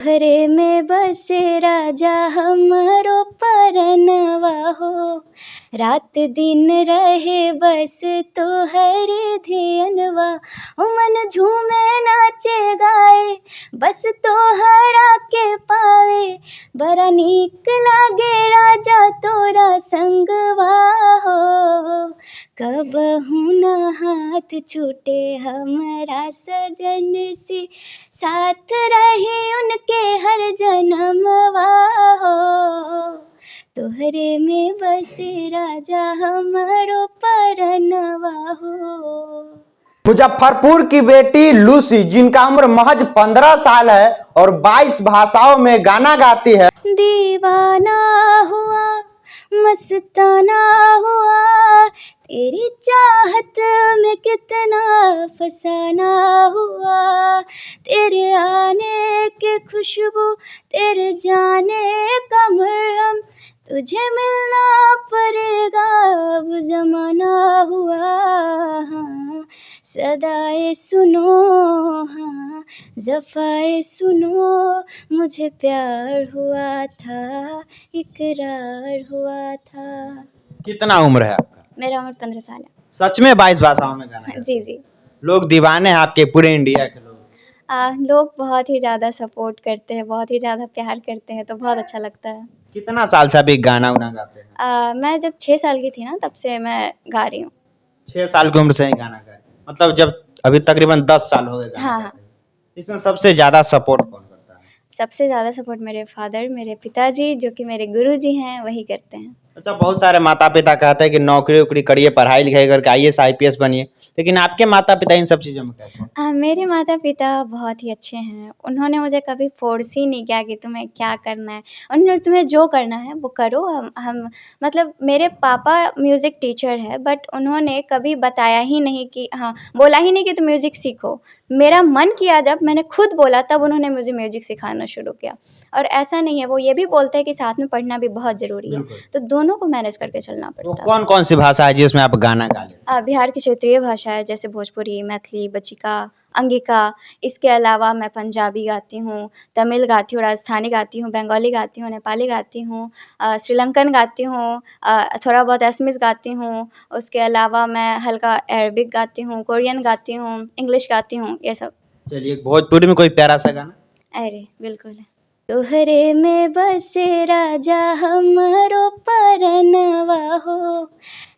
घरे में बसे राजा हमरो परनवा हो, रात दिन रहे बस तोहरे धियनवा। ओ मन झूमे नाचे गाए बस तोहरा के पावे, बड़ा नीक लागे राजा तोरा संगवा हो। कबहू न हाथ छूटे हमारा सजन से, साथ रही उनके हर जन्मवा हो। तोहरे में बसे राजा हमारो परनवा हो। मुजफ्फरपुर की बेटी लूसी, जिनका उम्र महज 15 साल है और 22 भाषाओं में गाना गाती है। दीवाना हुआ मस्ताना हुआ, तेरी चाहत में कितना फसाना हुआ। तेरे आने की खुशबू, तेरे जाने का मरहम, तुझे मिलना पड़ेगा अब ज़माना हुआ। हाँ सदाए सुनो, हाँ ज़फ़ाए सुनो, मुझे प्यार हुआ था, इकरार हुआ था। कितना उम्र है आपका? मेरा उम्र 15 साल है। सच में 22 भाषाओं में गाना गाते जी हैं? जी। लोग दीवाने हैं आपके, पूरे इंडिया के लोग। लोग बहुत ही ज़्यादा सपोर्ट करते हैं, बहुत ही ज़्यादा प्यार करते हैं, तो बहुत अच्छा लगता है। कितना साल से अभी गाना उना गाते हैं? मैं जब 6 साल की थी ना, तब से मैं गा रही हूँ। 6 साल की उम्र से ही गाना गाए, मतलब जब अभी तकरीबन 10 साल हो गए गाना हाँ गाते हैं। इसमें सबसे ज्यादा सपोर्ट कौन करता है? सबसे ज़्यादा सपोर्ट मेरे फादर, मेरे पिताजी जो कि मेरे गुरुजी हैं, वही करते हैं। अच्छा, बहुत सारे माता पिता कहते हैं कि नौकरी वोकरी करिए, पढ़ाई लिखाई करके IAS IPS बनिए, लेकिन आपके माता पिता इन सब चीज़ों में कैसे हैं? मेरे माता पिता बहुत ही अच्छे हैं। उन्होंने मुझे कभी फ़ोर्स ही नहीं किया कि तुम्हें क्या करना है। उन्होंने तुम्हें जो करना है वो करो। हम मतलब मेरे पापा म्यूज़िक टीचर है, बट उन्होंने कभी बताया ही नहीं कि हाँ, बोला ही नहीं कि तुम म्यूज़िक सीखो। मेरा मन किया, जब मैंने खुद बोला तब उन्होंने मुझे म्यूज़िक सिखाना शुरू किया। और ऐसा नहीं है, वो ये भी बोलते हैं कि साथ में पढ़ना भी बहुत ज़रूरी है, तो दोनों को मैनेज करके चलना तो पड़ता है। कौन कौन सी भाषा है जिसमें आप गाना गा लेते हैं? बिहार की क्षेत्रीय भाषा है, जैसे भोजपुरी, मैथिली, बचिका, अंगिका। इसके अलावा मैं पंजाबी गाती हूँ, तमिल गाती हूँ, राजस्थानी गाती हूँ, बंगाली गाती हूँ, नेपाली गाती हूँ, श्रीलंकन गाती हूँ, थोड़ा बहुत असमीज़ गाती हूँ। उसके अलावा मैं हल्का अरबिक गाती हूँ, कोरियन गाती हूँ, इंग्लिश गाती हूँ, ये सब। चलिए, भोजपुरी में कोई प्यारा सा गाना। अरे बिल्कुल। तोहरे में बसे राजा हमरो परनवा हो,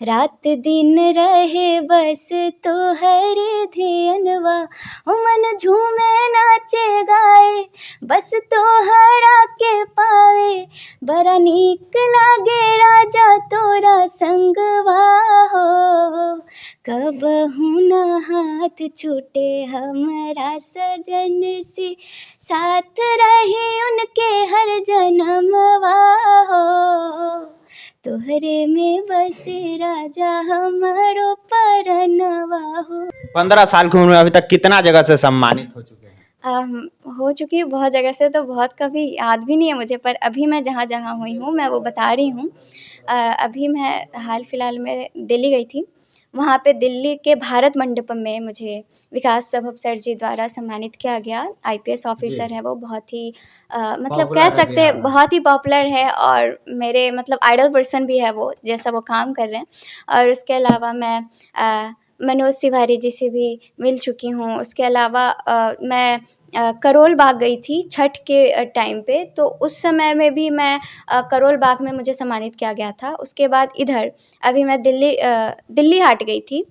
रात दिन रहे बस तोहरे धियनवा। ओ मन झूमे नाचे गाए बस तोहरा के पावे, बड़ा नीक लागे राजा तोरा संगवा हो। कबहू न हाथ छूटे हमारा सजन से, साथ रही उनके हर जन्मवा हो। तोहरे में बसे राजा हमारो परनवा हो। 15 साल की उम्र में अभी तक कितना जगह से सम्मानित हो चुके हैं? हो चुकी हूँ बहुत जगह से, तो बहुत कभी याद भी नहीं है मुझे, पर अभी मैं जहाँ जहाँ हुई हूँ मैं वो बता रही हूँ। अभी मैं हाल फिलहाल में दिल्ली गई थी। वहाँ पे दिल्ली के भारत मंडपम में मुझे विकास वैभव सर जी द्वारा सम्मानित किया गया। IPS ऑफिसर है वो, बहुत ही मतलब Popular कह है सकते बिहार हैं में। बहुत ही पॉपुलर है, और मेरे मतलब आइडल पर्सन भी है वो, जैसा वो काम कर रहे हैं। और उसके अलावा मैं मनोज तिवारी जी से भी मिल चुकी हूँ। उसके अलावा मैं करोल बाग गई थी छठ के टाइम पे, तो उस समय में भी मैं करोल बाग में मुझे सम्मानित किया गया था। उसके बाद इधर अभी मैं दिल्ली हाट गई थी।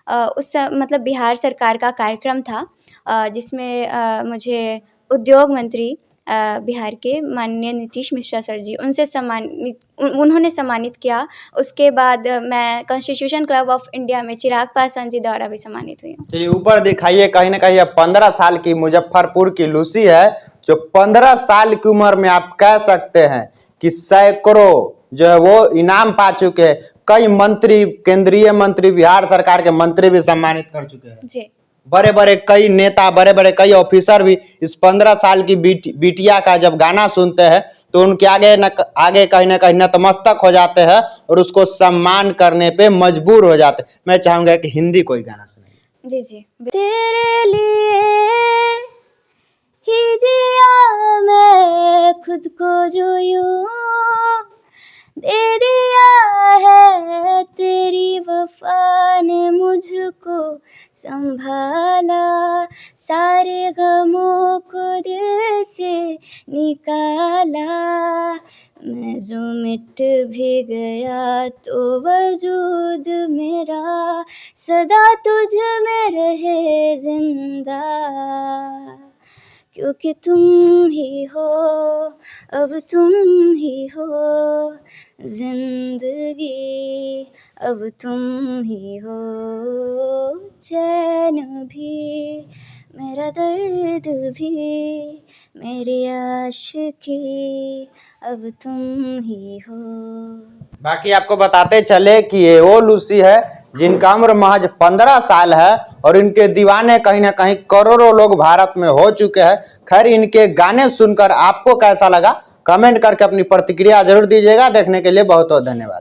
मतलब बिहार सरकार का कार्यक्रम था, जिसमें मुझे उद्योग मंत्री बिहार के माननीय नीतीश मिश्रा सर जी, उन्होंने सम्मानित किया। उसके बाद मैं कॉन्स्टिट्यूशन क्लब ऑफ इंडिया में चिराग पासवान जी द्वारा भी सम्मानित हुई हूँ। चलिए, ऊपर दिखाइए, कहीं ना कहीं 15 साल की मुजफ्फरपुर की लूसी है, जो 15 साल की उम्र में आप कह सकते हैं कि सैकड़ों जो है वो इनाम पा चुके हैं। कई मंत्री, केंद्रीय मंत्री, बिहार सरकार के मंत्री भी सम्मानित कर चुके हैं जी। बड़े बड़े कई नेता, बड़े बड़े कई ऑफिसर भी इस 15 साल की बिटिया का जब गाना सुनते हैं तो उनके आगे कहीं ना कहीं नतमस्तक हो जाते हैं और उसको सम्मान करने पे मजबूर हो जाते हैं। मैं चाहूंगा कि हिंदी कोई गाना सुनाइए। जी जी। तेरे लिए ही जिया मैं खुद को जो यूं दे दिया है, तेरी वफा ने मुझको संभाला, सारे गमों को दिल से निकाला। मैं जो मिट भी गया तो वजूद मेरा सदा तुझ में रहे जिंदा, क्योंकि तुम ही हो, अब तुम ही हो जिंदगी, अब तुम ही हो चैन भी, मेरा दर्द भी, मेरी आशिकी, अब तुम ही हो। बाकी आपको बताते चले कि ये वो लूसी है जिनका उम्र महज 15 साल है और इनके दीवाने कहीं ना कहीं करोड़ों लोग भारत में हो चुके हैं। खैर, इनके गाने सुनकर आपको कैसा लगा कमेंट करके अपनी प्रतिक्रिया जरूर दीजिएगा। देखने के लिए बहुत बहुत धन्यवाद।